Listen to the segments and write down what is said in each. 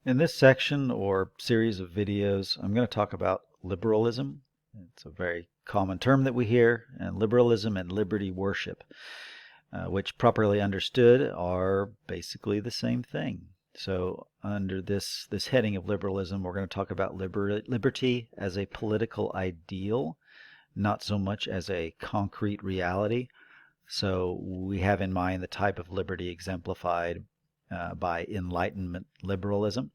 In this section or series of videos, I'm going to talk about liberalism. It's a very common term that we hear, and liberalism and liberty worship, which properly understood are basically the same thing. So under this heading of liberalism, we're going to talk about liberty as a political ideal, not so much as a concrete reality. So we have in mind the type of liberty exemplified by Enlightenment liberalism.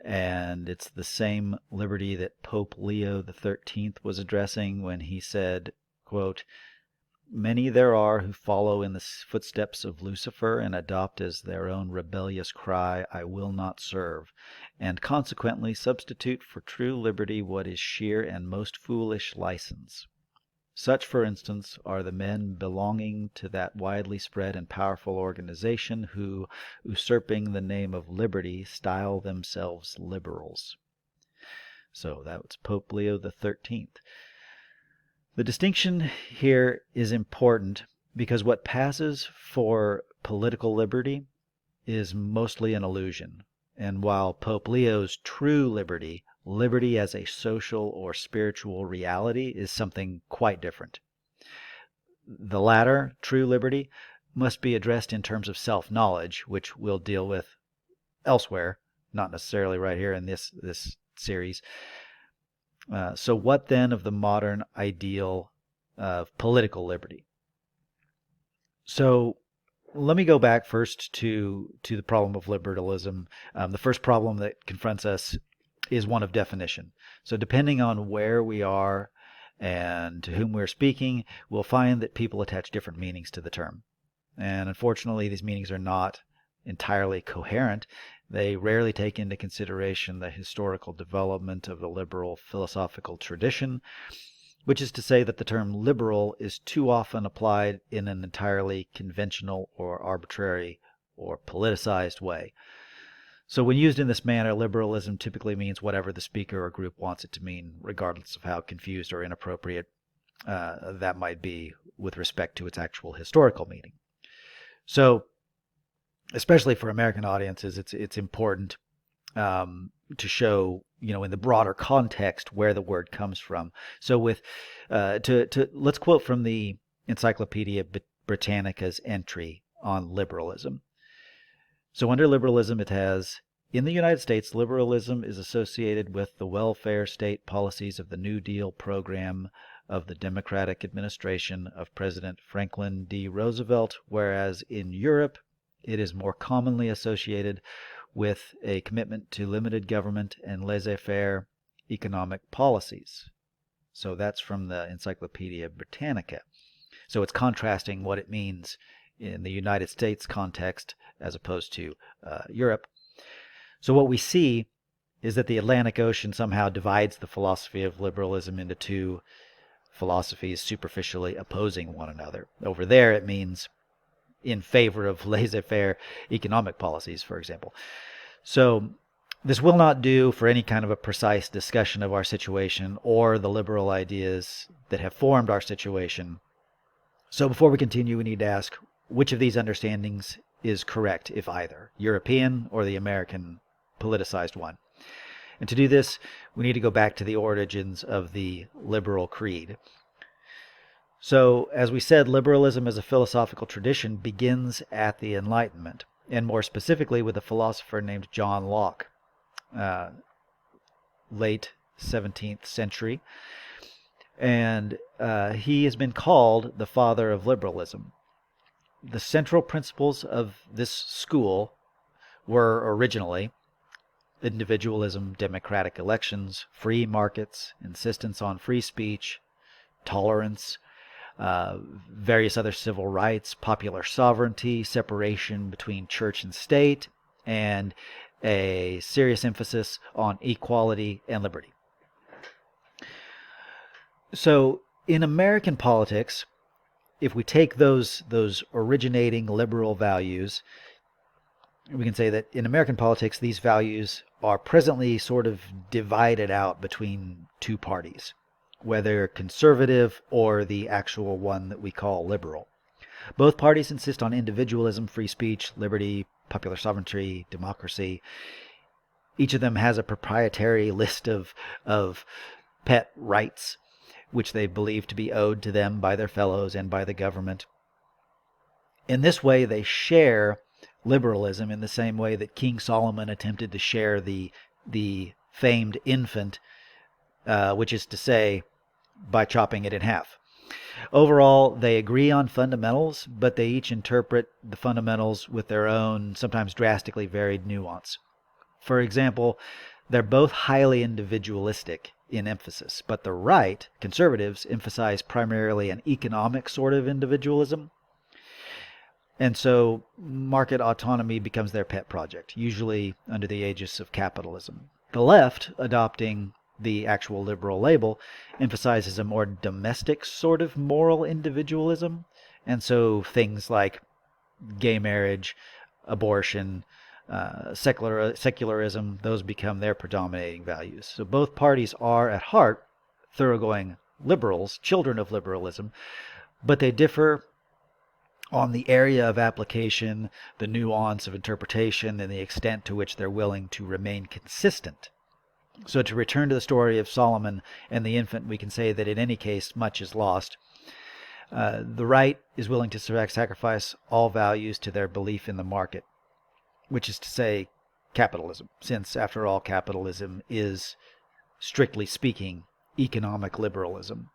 And it's the same liberty that Pope Leo XIII was addressing when he said, quote, "Many there are who follow in the footsteps of Lucifer and adopt as their own rebellious cry, 'I will not serve,' and consequently substitute for true liberty what is sheer and most foolish license. Such, for instance, are the men belonging to that widely spread and powerful organization who, usurping the name of liberty, style themselves liberals." So that was Pope Leo XIII. The distinction here is important because what passes for political liberty is mostly an illusion. And while Pope Leo's true liberty, liberty as a social or spiritual reality, is something quite different. The latter, true liberty, must be addressed in terms of self-knowledge, which we'll deal with elsewhere, not necessarily right here in this series. So what then of the modern ideal of political liberty? So let me go back first to the problem of liberalism. The first problem that confronts us is one of definition. So depending on where we are and to whom we're speaking, we'll find that people attach different meanings to the term. And unfortunately, these meanings are not entirely coherent. They rarely take into consideration the historical development of the liberal philosophical tradition, which is to say that the term liberal is too often applied in an entirely conventional or arbitrary or politicized way. So when used in this manner, liberalism typically means whatever the speaker or group wants it to mean, regardless of how confused or inappropriate that might be with respect to its actual historical meaning. So, especially for American audiences, it's important to show, in the broader context where the word comes from. So let's quote from the Encyclopedia Britannica's entry on liberalism. So under liberalism, it has, "In the United States, liberalism is associated with the welfare state policies of the New Deal program of the Democratic administration of President Franklin D. Roosevelt, whereas in Europe, it is more commonly associated with a commitment to limited government and laissez-faire economic policies." So that's from the Encyclopedia Britannica. So it's contrasting what it means in the United States context as opposed to Europe. So what we see is that the Atlantic Ocean somehow divides the philosophy of liberalism into two philosophies superficially opposing one another. Over there, it means in favor of laissez-faire economic policies, for example. So this will not do for any kind of a precise discussion of our situation or the liberal ideas that have formed our situation. So before we continue, we need to ask, which of these understandings is correct, if either, European or the American politicized one? And to do this, we need to go back to the origins of the liberal creed. So, as we said, liberalism as a philosophical tradition begins at the Enlightenment, and more specifically with a philosopher named John Locke, late 17th century. And he has been called the father of liberalism. The central principles of this school were originally individualism, democratic elections, free markets, insistence on free speech, tolerance, various other civil rights, popular sovereignty, separation between church and state, and a serious emphasis on equality and liberty. So in American politics, if we take those originating liberal values, we can say that in American politics, these values are presently sort of divided out between two parties, whether conservative or the actual one that we call liberal. Both parties insist on individualism, free speech, liberty, popular sovereignty, democracy. Each of them has a proprietary list of pet rights, which they believe to be owed to them by their fellows and by the government. In this way, they share liberalism in the same way that King Solomon attempted to share the famed infant, which is to say, by chopping it in half. Overall, they agree on fundamentals, but they each interpret the fundamentals with their own, sometimes drastically varied nuance. For example, they're both highly individualistic in emphasis, but the right, conservatives, emphasize primarily an economic sort of individualism. And so market autonomy becomes their pet project, usually under the aegis of capitalism. The left, adopting the actual liberal label, emphasizes a more domestic sort of moral individualism. And so things like gay marriage, abortion, secularism, those become their predominating values. So both parties are, at heart, thoroughgoing liberals, children of liberalism, but they differ on the area of application, the nuance of interpretation, and the extent to which they're willing to remain consistent. So to return to the story of Solomon and the infant, we can say that in any case, much is lost. The right is willing to sacrifice all values to their belief in the market, which is to say, capitalism, since, after all, capitalism is, strictly speaking, economic liberalism.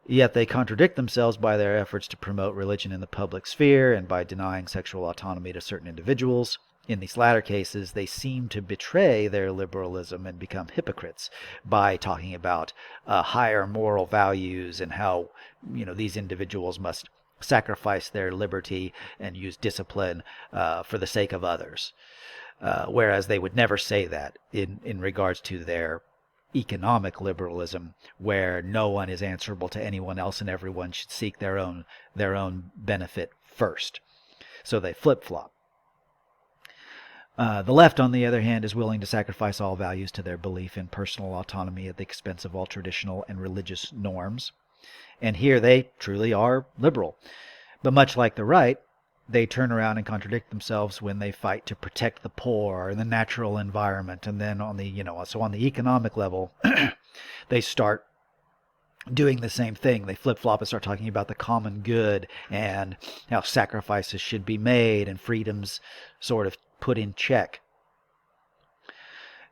Yet they contradict themselves by their efforts to promote religion in the public sphere and by denying sexual autonomy to certain individuals. In these latter cases, they seem to betray their liberalism and become hypocrites by talking about higher moral values and how, these individuals must sacrifice their liberty and use discipline for the sake of others. Whereas they would never say that in regards to their economic liberalism, where no one is answerable to anyone else and everyone should seek their own benefit first. So they flip-flop. The left, on the other hand, is willing to sacrifice all values to their belief in personal autonomy at the expense of all traditional and religious norms. And here they truly are liberal. But much like the right, they turn around and contradict themselves when they fight to protect the poor and the natural environment. And then on the, on the economic level, they start doing the same thing. They flip-flop and start talking about the common good and how sacrifices should be made and freedoms sort of put in check.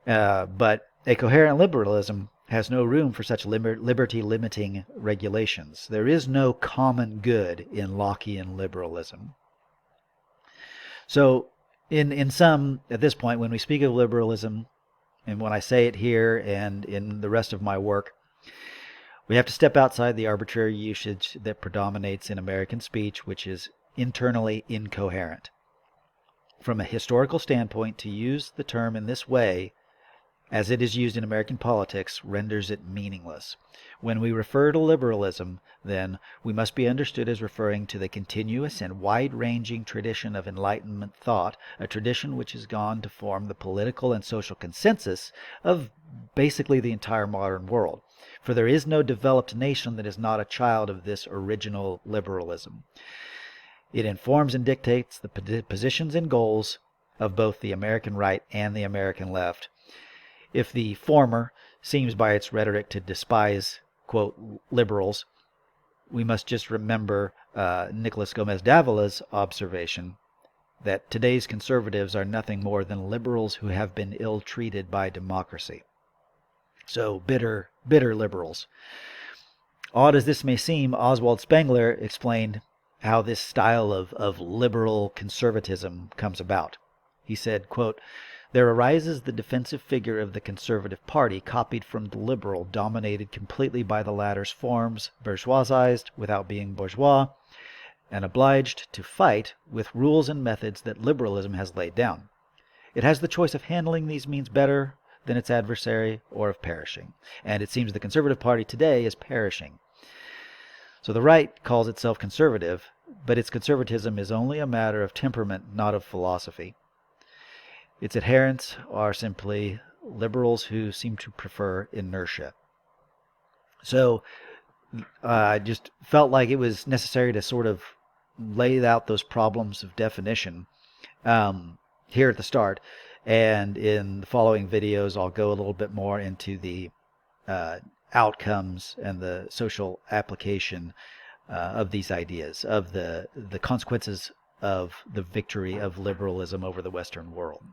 But a coherent liberalism has no room for such liberty-limiting regulations. There is no common good in Lockean liberalism. So, in sum, at this point, when we speak of liberalism, and when I say it here and in the rest of my work, we have to step outside the arbitrary usage that predominates in American speech, which is internally incoherent. From a historical standpoint, to use the term in this way, as it is used in American politics, renders it meaningless. When we refer to liberalism, then, we must be understood as referring to the continuous and wide-ranging tradition of Enlightenment thought, a tradition which has gone to form the political and social consensus of basically the entire modern world. For there is no developed nation that is not a child of this original liberalism. It informs and dictates the positions and goals of both the American right and the American left. If the former seems by its rhetoric to despise, quote, liberals, we must just remember Nicolas Gomez-Davila's observation that today's conservatives are nothing more than liberals who have been ill-treated by democracy. So bitter liberals. Odd as this may seem, Oswald Spengler explained how this style of liberal conservatism comes about. He said, quote, "There arises the defensive figure of the Conservative Party, copied from the Liberal, dominated completely by the latter's forms, bourgeoisized without being bourgeois, and obliged to fight with rules and methods that liberalism has laid down. It has the choice of handling these means better than its adversary or of perishing. And it seems the Conservative Party today is perishing." So the right calls itself conservative, but its conservatism is only a matter of temperament, not of philosophy. Its adherents are simply liberals who seem to prefer inertia. So I just felt like it was necessary to sort of lay out those problems of definition here at the start. And in the following videos, I'll go a little bit more into the uh, outcomes and the social application of these ideas, of the consequences of the victory of liberalism over the Western world.